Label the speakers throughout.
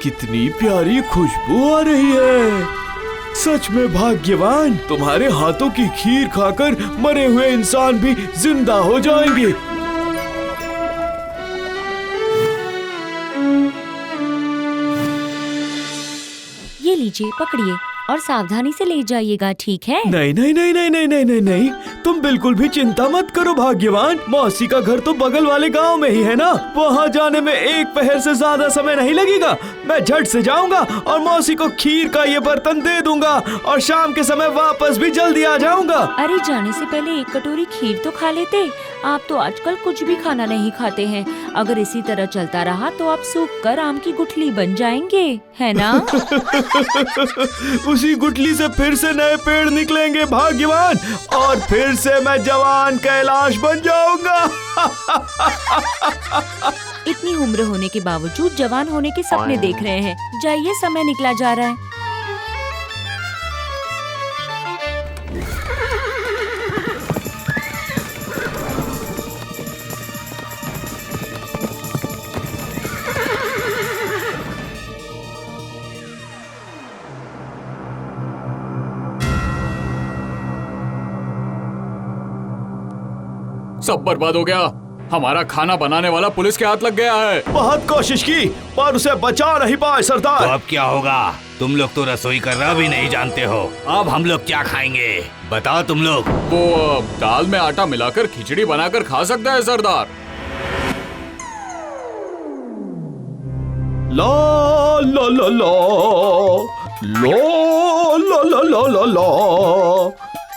Speaker 1: कितनी प्यारी खुशबू आ रही है। सच में भाग्यवान, तुम्हारे हाथों की खीर खाकर मरे हुए इंसान भी जिंदा हो जाएंगे।
Speaker 2: ये लीजिए, पकड़िए और सावधानी से ले जाइएगा, ठीक है?
Speaker 1: नहीं नहीं नहीं नहीं नहीं नहीं नहीं नहीं, तुम बिल्कुल भी चिंता मत करो भाग्यवान। मौसी का घर तो बगल वाले गांव में ही है ना, वहाँ जाने में 1 पहर से ज्यादा समय नहीं लगेगा। मैं झट से जाऊंगा और मौसी को खीर का ये बर्तन दे दूंगा और शाम के समय वापस भी जल्दी आ जाऊंगा।
Speaker 2: अरे जाने से पहले 1 कटोरी खीर तो खा लेते। आप तो आजकल कुछ भी खाना नहीं खाते हैं। अगर इसी तरह चलता रहा तो आप सूख कर आम की गुठली बन जाएंगे, है ना?
Speaker 1: उसी गुठली से फिर से नए पेड़ निकलेंगे भाग्यवान, और फिर से मैं जवान कैलाश बन जाऊंगा।
Speaker 2: इतनी उम्र होने के बावजूद जवान होने के सपने देख रहे हैं। जाइए, समय निकला जा रहा है।
Speaker 3: सब बर्बाद हो गया। हमारा खाना बनाने वाला पुलिस के हाथ लग गया है।
Speaker 1: बहुत कोशिश की पर उसे बचा नहीं पाए सरदार।
Speaker 4: तो अब क्या होगा? तुम लोग तो रसोई करना भी नहीं जानते हो। अब हम लोग क्या खाएंगे बताओ तुम लोग।
Speaker 3: वो दाल में आटा मिलाकर खिचड़ी बनाकर खा सकता है सरदार।
Speaker 1: ला ला ला ला ला ला ला ला ला ला,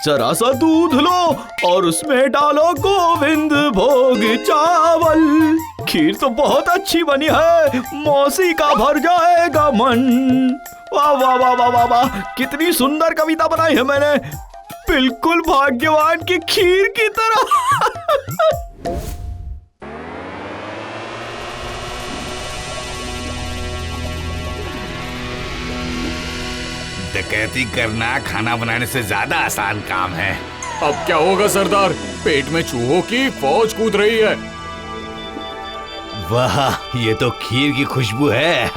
Speaker 1: जरा सा दूध लो और उसमें डालो गोविंद भोग चावल। खीर तो बहुत अच्छी बनी है, मौसी का भर जाएगा मन। वाह वाह वाह वाह वाह वाह, कितनी सुंदर कविता बनाई है मैंने, बिल्कुल भाग्यवान की खीर की तरह।
Speaker 4: डकैती करना खाना बनाने से ज्यादा आसान काम है।
Speaker 3: अब क्या होगा सरदार? पेट में चूहों की फौज कूद रही है।
Speaker 4: वाह, ये तो खीर की खुशबू है।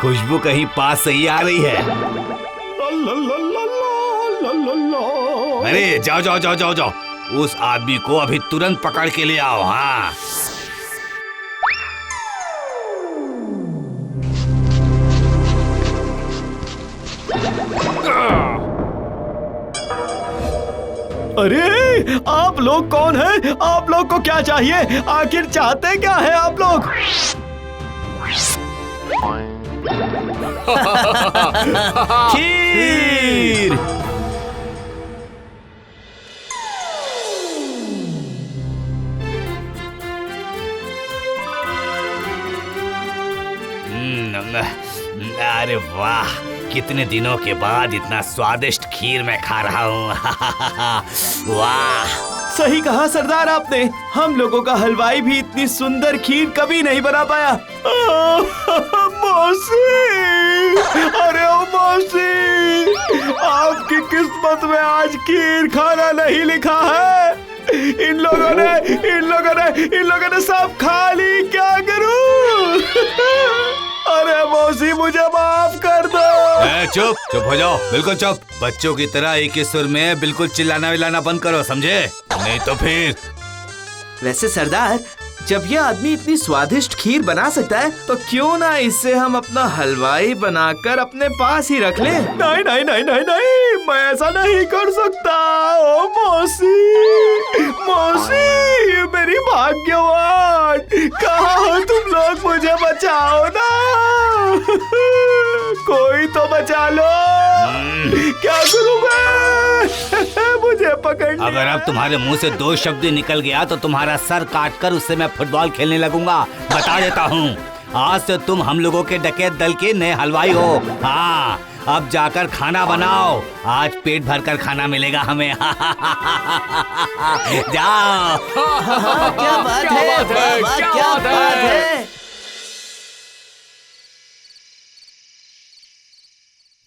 Speaker 4: खुशबू कहीं पास से ही आ रही है। अरे जाओ जाओ जाओ जाओ जाओ, उस आदमी को अभी तुरंत पकड़ के ले आओ। हाँ,
Speaker 1: अरे आप लोग कौन हैं? आप लोग को क्या चाहिए? आखिर चाहते क्या है आप लोग? खीर।
Speaker 4: अरे वाह, कितने दिनों के बाद इतना स्वादिष्ट खीर मैं खा रहा हूँ। वाह,
Speaker 1: सही कहा सरदार आपने, हम लोगों का हलवाई भी इतनी सुंदर खीर कभी नहीं बना पाया। मौसी, अरे ओ मौसी, आपकी किस्मत में आज खीर खाना नहीं लिखा है। इन लोगों ने सब खा ली, क्या करूं? अरे मौसी, मुझे माफ कर दो।
Speaker 4: चुप चुप हो जाओ, बिल्कुल चुप। बच्चों की तरह एक ही सुर में बिल्कुल चिल्लाना विल्लाना बंद करो, समझे? नहीं तो फिर।
Speaker 5: वैसे सरदार, जब ये आदमी इतनी स्वादिष्ट खीर बना सकता है तो क्यों ना इससे हम अपना हलवाई बनाकर अपने पास ही रख लें?
Speaker 1: नहीं नहीं नहीं नहीं नहीं, मैं ऐसा नहीं कर सकता। ओ मौसी, मौसी मेरी भाग्यवान, कहाँ हो तुम लोग? मुझे बचाओ ना, कोई तो बचा लो। क्या करूं मैं? मुझे पकड़ लिया।
Speaker 4: अगर अब तुम्हारे मुंह से 2 शब्द निकल गया तो तुम्हारा सर काट कर उससे मैं फुटबॉल खेलने लगूंगा, बता देता हूँ। आज से तुम हम लोगों के डकैत दल के नए हलवाई हो। हाँ, अब जाकर खाना बनाओ, आज पेट भरकर खाना मिलेगा हमें। जाओ।
Speaker 5: क्या बात है, वाह, क्या बात है।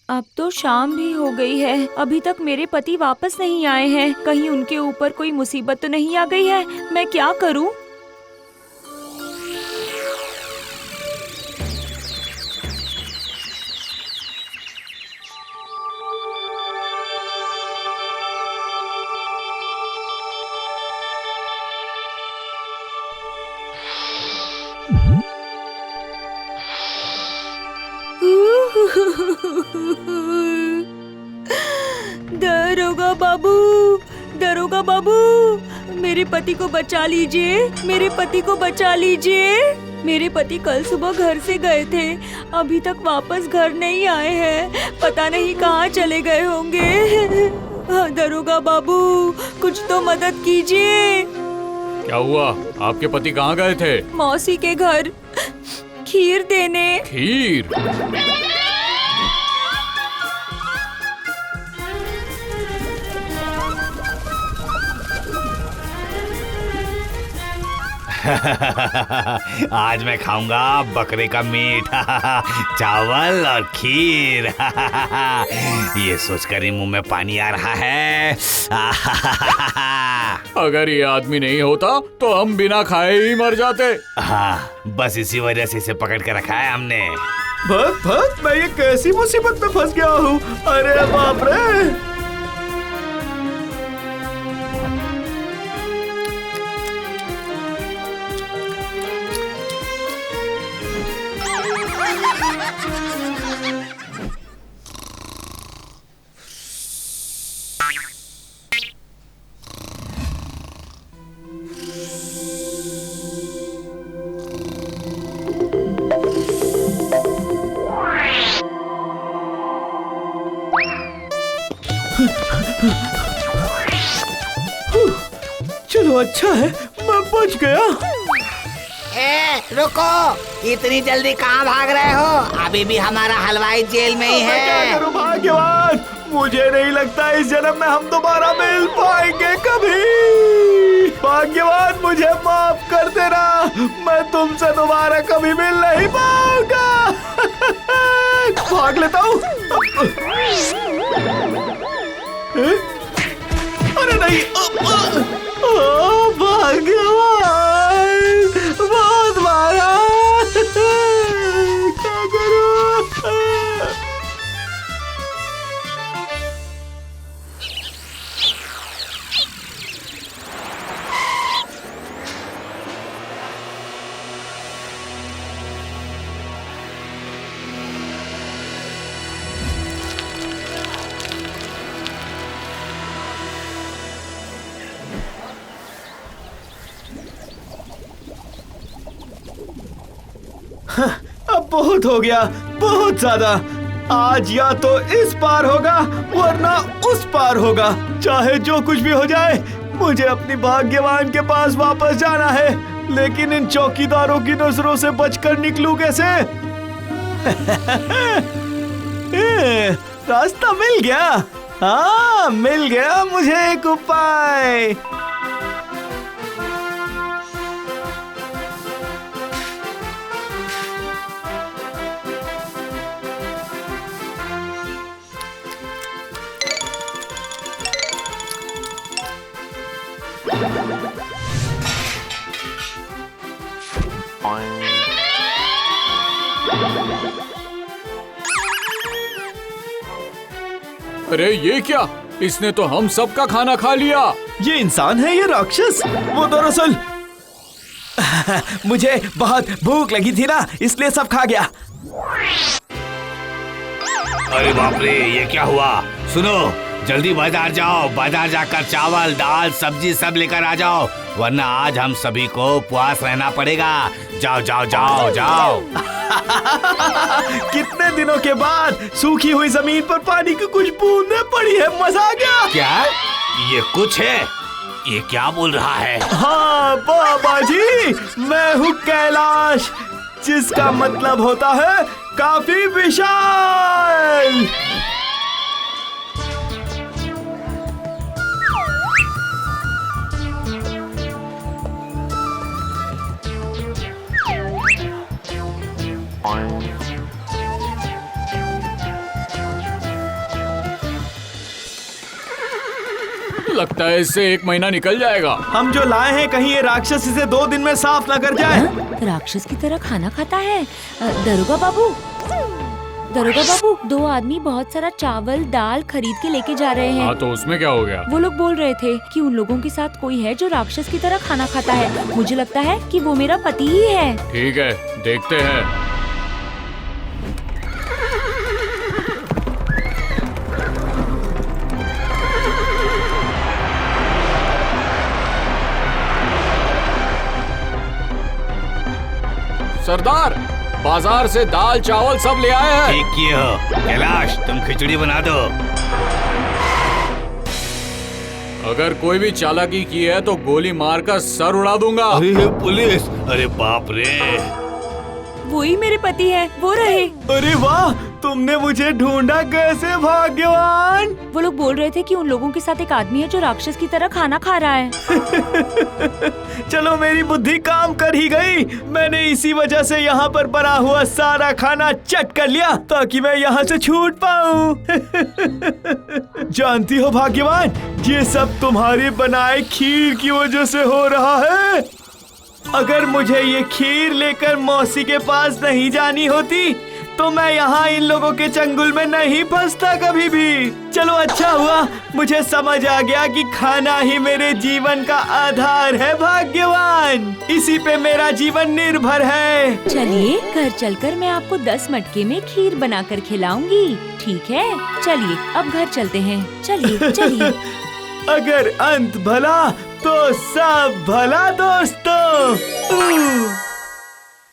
Speaker 2: अब तो शाम भी हो गई है, अभी तक मेरे पति वापस नहीं आए हैं। कहीं उनके ऊपर कोई मुसीबत तो नहीं आ गई है? मैं क्या करूं? दरोगा बाबू, दरोगा बाबू, मेरे पति को बचा लीजिए, मेरे पति को बचा लीजिए। मेरे पति कल सुबह घर से गए थे, अभी तक वापस घर नहीं आए हैं। पता नहीं कहाँ चले गए होंगे। दरोगा बाबू, कुछ तो मदद कीजिए।
Speaker 3: क्या हुआ? आपके पति कहाँ गए थे?
Speaker 2: मौसी के घर खीर देने।
Speaker 3: खीर?
Speaker 4: आज मैं खाऊंगा बकरे का मीट, चावल और खीर। ये सोचकर ही मुंह में पानी आ रहा है।
Speaker 3: अगर ये आदमी नहीं होता तो हम बिना खाए ही मर जाते।
Speaker 4: हाँ, बस इसी वजह से इसे पकड़ के रखा है हमने।
Speaker 1: भक्त भक्त, मैं ये कैसी मुसीबत में फंस गया हूँ। अरे बाप रे। चलो अच्छा है, मैं बच गया।
Speaker 6: रुको, इतनी जल्दी कहाँ भाग रहे हो? अभी भी हमारा हलवाई जेल में ही
Speaker 1: मैं क्या
Speaker 6: है।
Speaker 1: करूं भाग्यवान, मुझे नहीं लगता इस जन्म में हम दोबारा मिल पाएंगे कभी। भाग्यवान, मुझे माफ कर देना, मैं तुमसे दोबारा कभी मिल नहीं पाऊंगा। भाग लेता हूँ। अरे नहीं, भाग्यवान, बहुत मारा। क्या करूं? अब बहुत हो गया, बहुत ज्यादा। आज या तो इस पार होगा वरना उस पार होगा। चाहे जो कुछ भी हो जाए, मुझे अपनी भाग्यवान के पास वापस जाना है। लेकिन इन चौकीदारों की नजरों से बचकर निकलूं कैसे? रास्ता मिल गया। हाँ, मिल गया मुझे एक उपाय।
Speaker 3: अरे ये क्या? इसने तो हम सबका खाना खा लिया।
Speaker 1: ये इंसान है, ये राक्षस? वो दरअसल मुझे बहुत भूख लगी थी ना, इसलिए सब खा गया।
Speaker 4: अरे बाप रे, ये क्या हुआ? सुनो, जल्दी बाजार जाओ, बाजार जाकर चावल, दाल, सब्जी सब लेकर आ जाओ, वरना आज हम सभी को उपवास रहना पड़ेगा। जाओ जाओ जाओ जाओ।
Speaker 1: कितने दिनों के बाद सूखी हुई जमीन पर पानी की कुछ बूंदें पड़ी है, मजा आ गया।
Speaker 4: क्या? ये कुछ है? ये क्या बोल रहा है?
Speaker 1: हाँ बाबा जी, मैं हूँ कैलाश, जिसका मतलब होता है काफी विशाल।
Speaker 3: लगता है इससे 1 महीना निकल जाएगा।
Speaker 1: हम जो लाए हैं कहीं ये राक्षस इसे 2 दिन में साफ न कर जाए।
Speaker 2: राक्षस की तरह खाना खाता है। दरोगा बाबू, 2 आदमी बहुत सारा चावल दाल खरीद के लेके जा रहे हैं।
Speaker 3: हाँ तो उसमें क्या हो गया?
Speaker 2: वो लोग बोल रहे थे कि उन लोगों के साथ कोई है जो राक्षस की तरह खाना खाता है। मुझे लगता है कि वो मेरा पति ही है।
Speaker 3: ठीक है, देखते हैं। सरदार, बाजार से दाल चावल सब ले आए हैं।
Speaker 4: ठीक किए हो। कैलाश, तुम खिचड़ी बना दो।
Speaker 3: अगर कोई भी चालाकी की है तो गोली मारकर सर उड़ा दूंगा।
Speaker 4: अरे पुलिस! अरे बाप रे!
Speaker 2: वो ही मेरे पति है, वो रहे।
Speaker 1: अरे वाह, तुमने मुझे ढूंढा कैसे भाग्यवान।
Speaker 2: वो लोग बोल रहे थे कि उन लोगों के साथ एक आदमी है जो राक्षस की तरह खाना खा रहा है।
Speaker 1: चलो मेरी बुद्धि काम कर ही गई। मैंने इसी वजह से यहाँ पर बना हुआ सारा खाना चट कर लिया ताकि मैं यहाँ से छूट पाऊँ। जानती हो भाग्यवान, ये सब तुम्हारी बनाए खीर की वजह से हो रहा है। अगर मुझे ये खीर लेकर मौसी के पास नहीं जानी होती तो मैं यहाँ इन लोगों के चंगुल में नहीं फंसता कभी भी। चलो अच्छा हुआ मुझे समझ आ गया कि खाना ही मेरे जीवन का आधार है भाग्यवान। इसी पे मेरा जीवन निर्भर है।
Speaker 2: चलिए घर चलकर मैं आपको 10 मटके में खीर बनाकर खिलाऊंगी। ठीक है, चलिए अब घर चलते हैं। चलिए चलिए।
Speaker 1: अगर अंत भला तो सब भला दोस्तों।